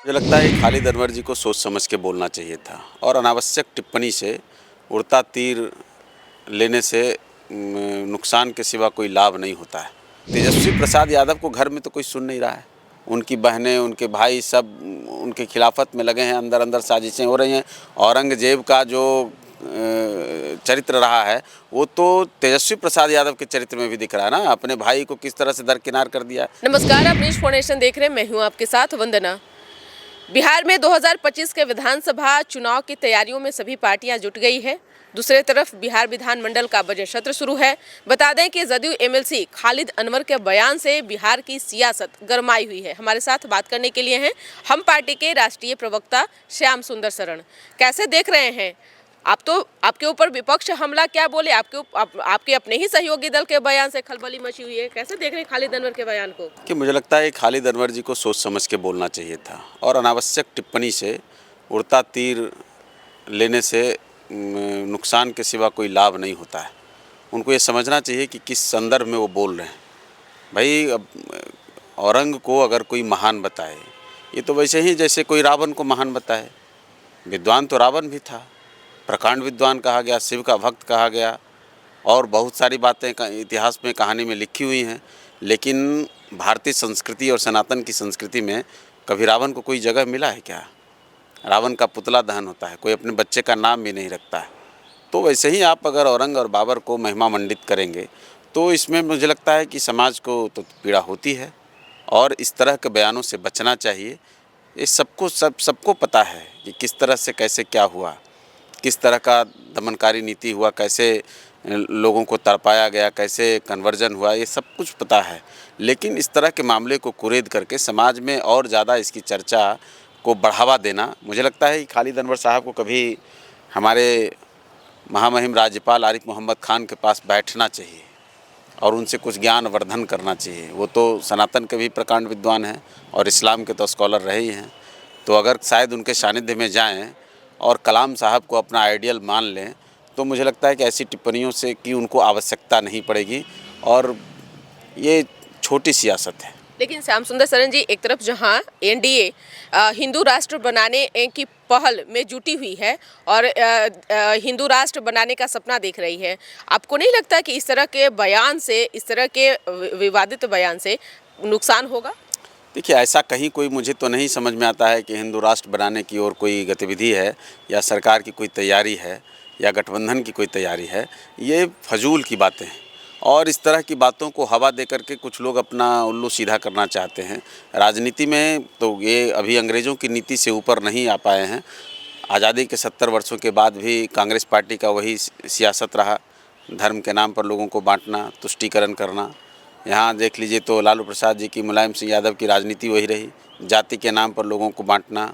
मुझे लगता है कि खालिद अनवर जी को सोच समझ के बोलना चाहिए था और अनावश्यक टिप्पणी से उड़ता तीर लेने से नुकसान के सिवा कोई लाभ नहीं होता है। तेजस्वी प्रसाद यादव को घर में तो कोई सुन नहीं रहा है। उनकी बहनें, उनके भाई सब उनके खिलाफत में लगे हैं, अंदर अंदर साजिशें हो रही हैं। औरंगजेब का जो चरित्र रहा है वो तो तेजस्वी प्रसाद यादव के चरित्र में भी दिख रहा है ना। अपने भाई को किस तरह से दरकिनार कर दिया है। नमस्कार, आप न्यूज फाउंडेशन देख रहे हैं। मैं हूं आपके साथ वंदना। बिहार में 2025 के विधानसभा चुनाव की तैयारियों में सभी पार्टियां जुट गई है। दूसरी तरफ बिहार विधानमंडल का बजट सत्र शुरू है। बता दें कि जदयू एमएलसी खालिद अनवर के बयान से बिहार की सियासत गरमाई हुई है। हमारे साथ बात करने के लिए हैं हम पार्टी के राष्ट्रीय प्रवक्ता श्याम सुंदर शरण। कैसे देख रहे हैं आप? तो आपके ऊपर विपक्ष हमला क्या बोले, आपके अपने ही सहयोगी दल के बयान से खलबली मची हुई है। कैसे देख रहे हैं खालिद अनवर के बयान को? कि मुझे लगता है खालिद अनवर जी को सोच समझ के बोलना चाहिए था और अनावश्यक टिप्पणी से उड़ता तीर लेने से नुकसान के सिवा कोई लाभ नहीं होता है। उनको ये समझना चाहिए कि किस संदर्भ में वो बोल रहे हैं। भाई, अब औरंग को अगर कोई महान बताए, ये तो वैसे ही जैसे कोई रावण को महान बताए। विद्वान तो रावण भी था, प्रकांड विद्वान कहा गया, शिव का भक्त कहा गया और बहुत सारी बातें इतिहास में, कहानी में लिखी हुई हैं। लेकिन भारतीय संस्कृति और सनातन की संस्कृति में कभी रावण को कोई जगह मिला है क्या? रावण का पुतला दहन होता है, कोई अपने बच्चे का नाम भी नहीं रखता है। तो वैसे ही आप अगर औरंग और बाबर को महिमा मंडित करेंगे तो इसमें मुझे लगता है कि समाज को तो पीड़ा होती है और इस तरह के बयानों से बचना चाहिए। ये सबको पता है कि किस तरह से कैसे क्या हुआ, किस तरह का दमनकारी नीति हुआ, कैसे लोगों को तड़पाया गया, कैसे कन्वर्जन हुआ, ये सब कुछ पता है। लेकिन इस तरह के मामले को कुरेद करके समाज में और ज़्यादा इसकी चर्चा को बढ़ावा देना, मुझे लगता है कि खालिद अनवर साहब को कभी हमारे महामहिम राज्यपाल आरिफ मोहम्मद खान के पास बैठना चाहिए और उनसे कुछ ज्ञान वर्धन करना चाहिए। वो तो सनातन के भी प्रकांड विद्वान हैं और इस्लाम के तो स्कॉलर रहे ही हैं। तो अगर शायद उनके सानिध्य में जाएं और कलाम साहब को अपना आइडियल मान लें तो मुझे लगता है कि ऐसी टिप्पणियों से कि उनको आवश्यकता नहीं पड़ेगी और ये छोटी सियासत है। लेकिन श्याम सुंदर शरण जी, एक तरफ जहां एनडीए हिंदू राष्ट्र बनाने की पहल में जुटी हुई है और हिंदू राष्ट्र बनाने का सपना देख रही है, आपको नहीं लगता कि इस तरह के बयान से, इस तरह के विवादित बयान से नुकसान होगा? देखिए, ऐसा कहीं कोई मुझे तो नहीं समझ में आता है कि हिंदू राष्ट्र बनाने की ओर कोई गतिविधि है या सरकार की कोई तैयारी है या गठबंधन की कोई तैयारी है। ये फजूल की बातें हैं और इस तरह की बातों को हवा दे करके कुछ लोग अपना उल्लू सीधा करना चाहते हैं। राजनीति में तो ये अभी अंग्रेज़ों की नीति से ऊपर नहीं आ पाए हैं। आज़ादी के 70 वर्षों के बाद भी कांग्रेस पार्टी का वही सियासत रहा, धर्म के नाम पर लोगों को बांटना, तुष्टीकरण करना। यहाँ देख लीजिए तो लालू प्रसाद जी की, मुलायम सिंह यादव की राजनीति वही रही, जाति के नाम पर लोगों को बांटना,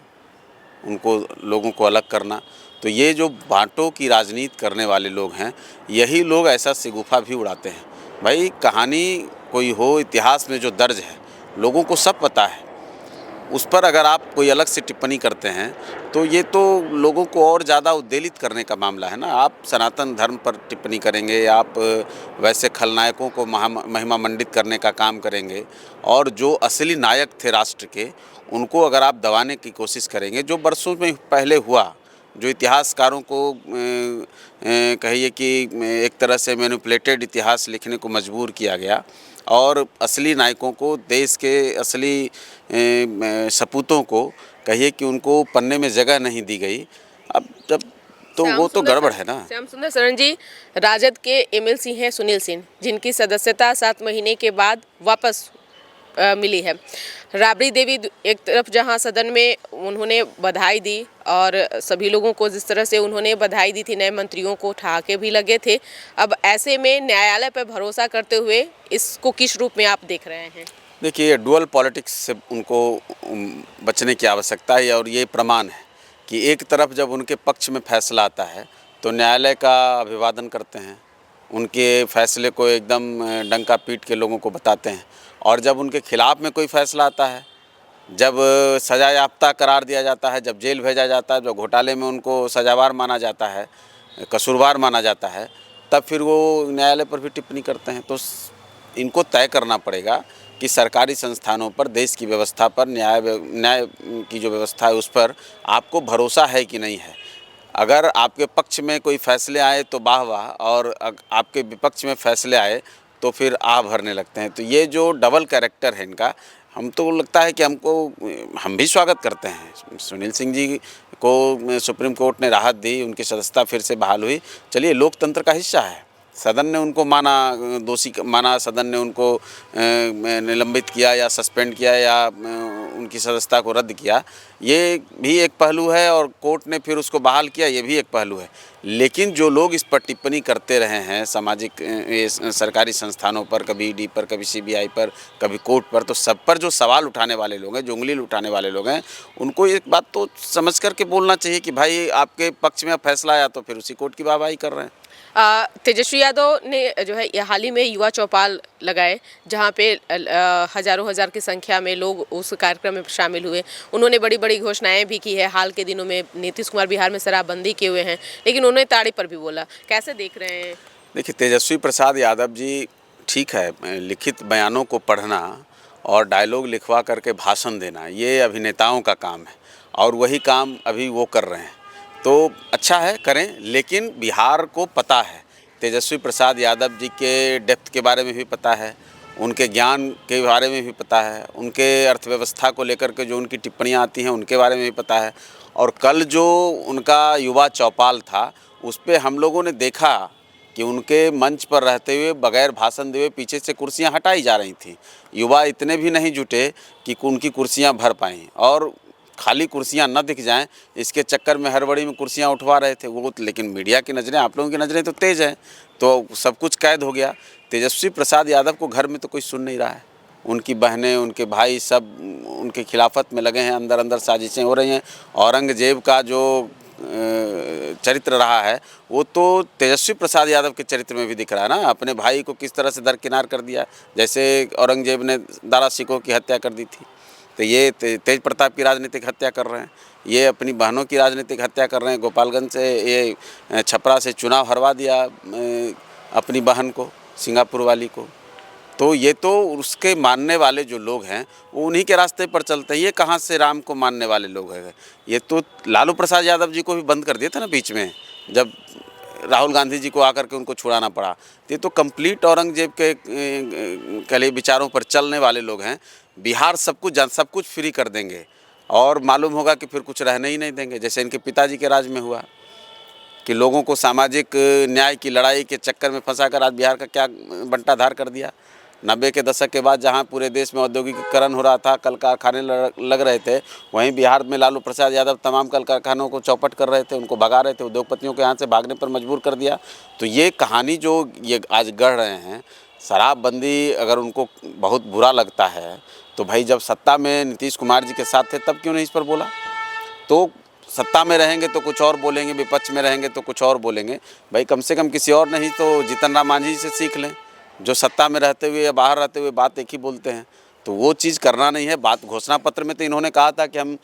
उनको लोगों को अलग करना। तो ये जो बांटों की राजनीति करने वाले लोग हैं, यही लोग ऐसा सिगुफा भी उड़ाते हैं। भाई, कहानी कोई हो, इतिहास में जो दर्ज है, लोगों को सब पता है। उस पर अगर आप कोई अलग से टिप्पणी करते हैं तो ये तो लोगों को और ज़्यादा उद्वेलित करने का मामला है ना। आप सनातन धर्म पर टिप्पणी करेंगे, आप वैसे खलनायकों को महिमा मंडित करने का काम करेंगे और जो असली नायक थे राष्ट्र के, उनको अगर आप दबाने की कोशिश करेंगे, जो बरसों में पहले हुआ, जो इतिहासकारों को कहिए कि एक तरह से मैनिपुलेटेड इतिहास लिखने को मजबूर किया गया और असली नायकों को, देश के असली सपूतों को कहिए कि उनको पन्ने में जगह नहीं दी गई। अब जब तो वो तो गड़बड़ है ना। श्याम सुंदर शरण जी, राजद के एमएलसी हैं सुनील सिंह, जिनकी सदस्यता 7 महीने के बाद वापस मिली है। राबड़ी देवी एक तरफ जहां सदन में उन्होंने बधाई दी और सभी लोगों को जिस तरह से उन्होंने बधाई दी थी, नए मंत्रियों को ठहाके भी लगे थे। अब ऐसे में न्यायालय पर भरोसा करते हुए इसको किस रूप में आप देख रहे हैं? देखिए, डुअल पॉलिटिक्स से उनको बचने की आवश्यकता है और ये प्रमाण है कि एक तरफ जब उनके पक्ष में फैसला आता है तो न्यायालय का अभिवादन करते हैं, उनके फैसले को एकदम डंका पीट के लोगों को बताते हैं और जब उनके खिलाफ़ में कोई फैसला आता है, जब सज़ा याफ्ता करार दिया जाता है, जब जेल भेजा जाता है, जो घोटाले में उनको सजावार माना जाता है, कसूरवार माना जाता है, तब फिर वो न्यायालय पर भी टिप्पणी करते हैं। तो इनको तय करना पड़ेगा कि सरकारी संस्थानों पर, देश की व्यवस्था पर, न्याय की जो व्यवस्था है उस पर आपको भरोसा है कि नहीं है। अगर आपके पक्ष में कोई फैसले आए तो वाह वाह, और आपके विपक्ष में फैसले आए तो फिर आह भरने लगते हैं। तो ये जो डबल कैरेक्टर है इनका, हम तो लगता है कि हम भी स्वागत करते हैं। सुनील सिंह जी को सुप्रीम कोर्ट ने राहत दी, उनकी सदस्यता फिर से बहाल हुई। चलिए, लोकतंत्र का हिस्सा है। सदन ने उनको माना, दोषी माना, सदन ने उनको निलंबित किया या सस्पेंड किया या उनकी सदस्यता को रद्द किया, ये भी एक पहलू है, और कोर्ट ने फिर उसको बहाल किया, ये भी एक पहलू है। लेकिन जो लोग इस पर टिप्पणी करते रहे हैं सामाजिक सरकारी संस्थानों पर, कभी ईडी पर, कभी सीबीआई पर, कभी कोर्ट पर, तो सब पर जो सवाल उठाने वाले लोग हैं, जो उंगली उठाने वाले लोग हैं, उनको एक बात तो समझ करके बोलना चाहिए कि भाई आपके पक्ष में फैसला आया तो फिर उसी कोर्ट की वाहवाही कर रहे हैं। तेजस्वी यादव ने जो है हाल ही में युवा चौपाल लगाए, जहां पे हजारों हजार की संख्या में लोग उस कार्यक्रम में शामिल हुए। उन्होंने बड़ी बड़ी घोषणाएं भी की है। हाल के दिनों में नीतीश कुमार बिहार में शराबबंदी किए हुए हैं, लेकिन उन्होंने ताड़ी पर भी बोला। कैसे देख रहे हैं? देखिए, तेजस्वी प्रसाद यादव जी, ठीक है, लिखित बयानों को पढ़ना और डायलॉग लिखवा करके भाषण देना, ये अभिनेताओं का काम है, और वही काम अभी वो कर रहे हैं। तो अच्छा है, करें, लेकिन बिहार को पता है, तेजस्वी प्रसाद यादव जी के डेप्थ के बारे में भी पता है, उनके ज्ञान के बारे में भी पता है, उनके अर्थव्यवस्था को लेकर के जो उनकी टिप्पणियाँ आती हैं उनके बारे में भी पता है। और कल जो उनका युवा चौपाल था, उस पर हम लोगों ने देखा कि उनके मंच पर रहते हुए, बगैर भाषण दिए पीछे से कुर्सियां हटाई जा रही थीं। युवा इतने भी नहीं जुटे कि उनकी कुर्सियां भर पाएँ, और खाली कुर्सियां न दिख जाएं, इसके चक्कर में हड़बड़ी में कुर्सियां उठवा रहे थे वो। लेकिन मीडिया की नज़रें, आप लोगों की नज़रें तो तेज़ हैं, तो सब कुछ कैद हो गया। तेजस्वी प्रसाद यादव को घर में तो कोई सुन नहीं रहा है। उनकी बहनें, उनके भाई सब उनके खिलाफत में लगे हैं, अंदर अंदर साजिशें हो रही हैं। औरंगजेब का जो चरित्र रहा है, वो तो तेजस्वी प्रसाद यादव के चरित्र में भी दिख रहा है ना। अपने भाई को किस तरह से दरकिनार कर दिया, जैसे औरंगजेब ने दारा सिकोह की हत्या कर दी थी। तो ये तेज प्रताप की राजनीतिक हत्या कर रहे हैं, ये अपनी बहनों की राजनीतिक हत्या कर रहे हैं। गोपालगंज से, ये छपरा से चुनाव हरवा दिया अपनी बहन को, सिंगापुर वाली को। तो ये तो उसके मानने वाले जो लोग हैं वो उन्हीं के रास्ते पर चलते हैं। ये कहाँ से राम को मानने वाले लोग हैं? ये तो लालू प्रसाद यादव जी को भी बंद कर दिया था ना बीच में, जब राहुल गांधी जी को आकर के उनको छुड़ाना पड़ा। ये तो कंप्लीट औरंगजेब के लिए विचारों पर चलने वाले लोग हैं। बिहार सब कुछ फ्री कर देंगे, और मालूम होगा कि फिर कुछ रहने ही नहीं देंगे, जैसे इनके पिताजी के राज में हुआ कि लोगों को सामाजिक न्याय की लड़ाई के चक्कर में फंसाकर आज बिहार का क्या बंटाधार कर दिया। 90 के दशक के बाद जहां पूरे देश में औद्योगिकीकरण हो रहा था, कल कारखाने लग रहे थे, वहीं बिहार में लालू प्रसाद यादव तमाम कल कारखानों को चौपट कर रहे थे, उनको भगा रहे थे, उद्योगपतियों को यहाँ से भागने पर मजबूर कर दिया। तो ये कहानी जो ये आज गढ़ रहे हैं, शराबबंदी अगर उनको बहुत बुरा लगता है तो भाई जब सत्ता में नीतीश कुमार जी के साथ थे तब क्यों नहीं इस पर बोला? तो सत्ता में रहेंगे तो कुछ और बोलेंगे, विपक्ष में रहेंगे तो कुछ और बोलेंगे। भाई कम से कम किसी और नहीं तो जीतन राम मांझी से सीख लें, जो सत्ता में रहते हुए या बाहर रहते हुए बात एक ही बोलते हैं। तो वो चीज़ करना नहीं है। बात घोषणा पत्र में तो इन्होंने कहा था कि हम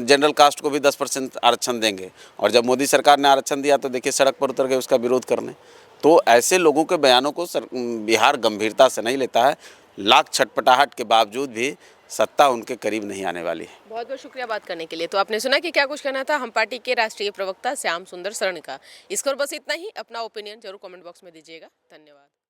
जनरल कास्ट को भी 10% आरक्षण देंगे, और जब मोदी सरकार ने आरक्षण दिया तो देखिए सड़क पर उतर गए उसका विरोध करने। तो ऐसे लोगों के बयानों को बिहार गंभीरता से नहीं लेता है। लाख छटपटाहट के बावजूद भी सत्ता उनके करीब नहीं आने वाली है। बहुत बहुत शुक्रिया बात करने के लिए। तो आपने सुना कि क्या कुछ कहना था हम पार्टी के राष्ट्रीय प्रवक्ता श्याम सुंदर शरण का। इसको बस इतना ही। अपना ओपिनियन जरूर कमेंट बॉक्स में दीजिएगा। धन्यवाद।